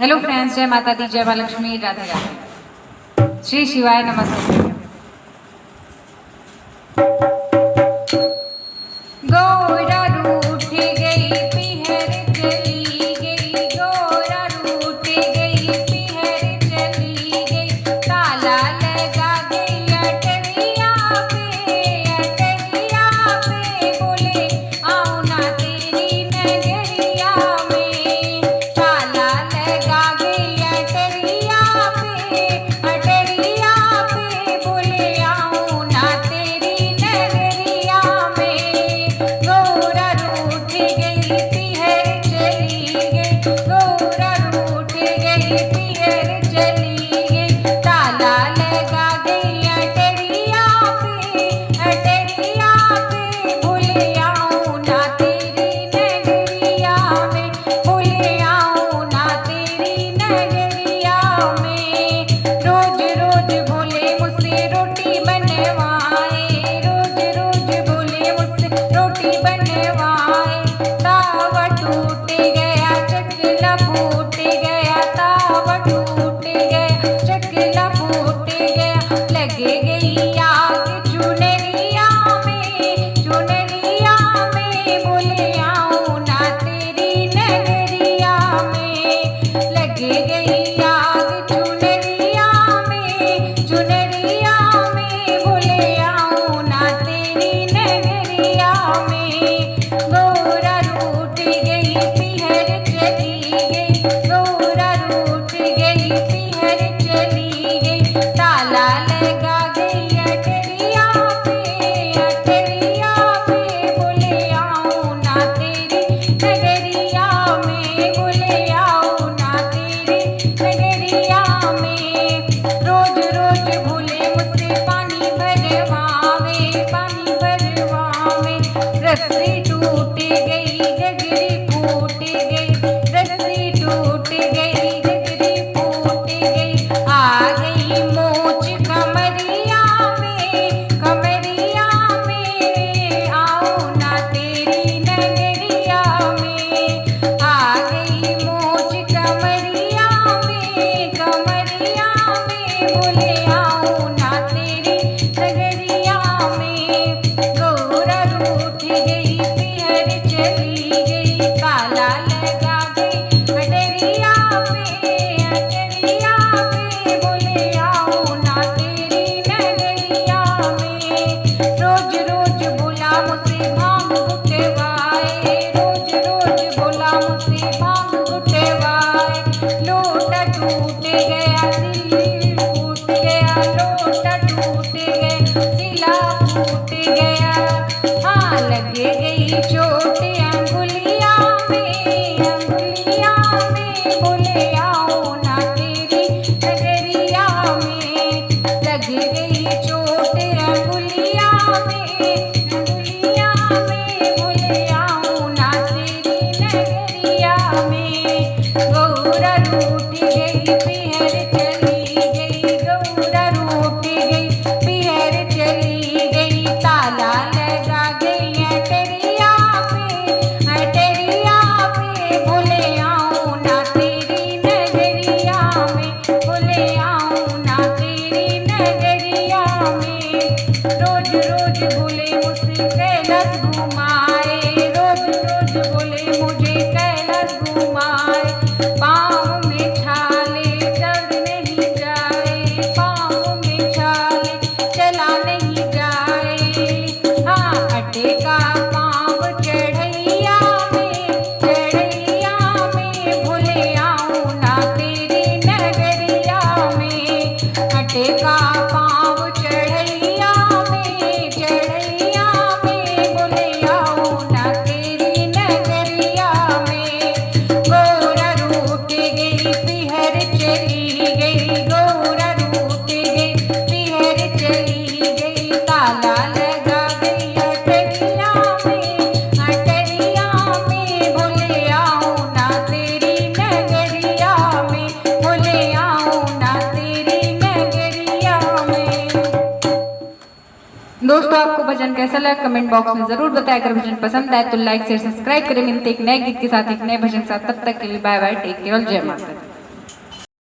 Hello friends, जय माता दी, जय महालक्ष्मी, राधे राधे। श्री शिवाय नमस्ते। गौरा रूठ गई पिहर चली गई, गौरा रूठ गई पिहर चली गई, ताला लगा गई अटरिया पे बोले आओ ना तेरी नगरिया में। ताला लगा गई अटरिया पे बोले आओ ना तेरी नगरिया में। गौरा रूठ गई पिहर चली गई, गौरा रूठ गई पिहर चली गई, ताला लगा गई अटरिया पे बोले आओ ना तेरी नगरिया में, बोले आओ ना तेरी नगरिया में। रोज रोज बोले मुझसे रोटी बनवाए, रोज रोज बोले मुझसे रोटी बनवाए, तावा टूट गया चकला फूट गया, तावा टूट गया चकला फूट गया, लगे गई आग चुनरिया में बोले आओ ना तेरी नगरिया में। लगे गई आग चुनरिया में बोले आओ ना तेरी नगरिया में। गौरा रूठ गई पिहर चली गई, गौरा रूठ गई पिहर चली गई, ताला लगा गई अटरिया पे बोले आओ ना तेरी नगरिया में, बोले आओ ना तेरी नगरिया में। रोज रोज भूले मुझसे पानी भरवावे, रस्सी टूट गई गगरी फूट गई, रस्सी टूट गई गगरी फूट गई, आ गई मोच कमरिया में आओ ना तेरी नगरिया में। आ गई मोच कमरिया में बोले आओ ना तेरी नगरिया में। गौरा रूठ गई पिहर चली गई, ताला लगा गई अटरिया पे बोले आओ ना तेरी नगरिया में। रोज रोज बोला मुझसे भांग घुटवाए, रोज रोज बोला मुझसे भांग घुटवाए, लोटा टूट गया दिल फूट गया, लोटा टूट गया दिला फूट गया, हाँ लगे गई चोट अंगुलिया में बोले आओ ना तेरी नगरिया में। लगे गई चोट अंगुलिया में बोले आओ ना तेरी नगरिया में। गौरा रूठ गई पिहर चली गई, गौरा रूठ गई पिहर चली गई, ताला लगा गई अटरिया पे बोले आओ ना तेरी नगरिया में, बोले आओ ना तेरी नगरिया में। रोज रोज बोले मुझसे कैलाश घुमाए, रोज रोज बोले मुझे कैलाश घुमाए, पाँव में छाले चढ़ नहीं जाए, पाँव में छाले चला नहीं जाए, हाँ अटे का पाँव चढ़ैया में बोले आओ ना तेरी नगरिया में। अटे का पाँव चढ़ैया में बोले आओ ना तेरी नगरिया में। गौरा रूठ गई पिहर चली गई, गौरा रूठ गई पिहर चली गई, ताला लगा गई अटरिया में बोले आओ ना तेरी नगरिया में, बोले आओ ना तेरी नगरिया में। दोस्तों, आपको भजन कैसा लगा कमेंट बॉक्स में जरूर बताएं। अगर भजन पसंद आए तो लाइक शेयर सब्सक्राइब करें। मिलते एक नए गीत के साथ, एक नए भजन के साथ। तब तक के लिए बाय बाय, टेक केयर, जय माता दी।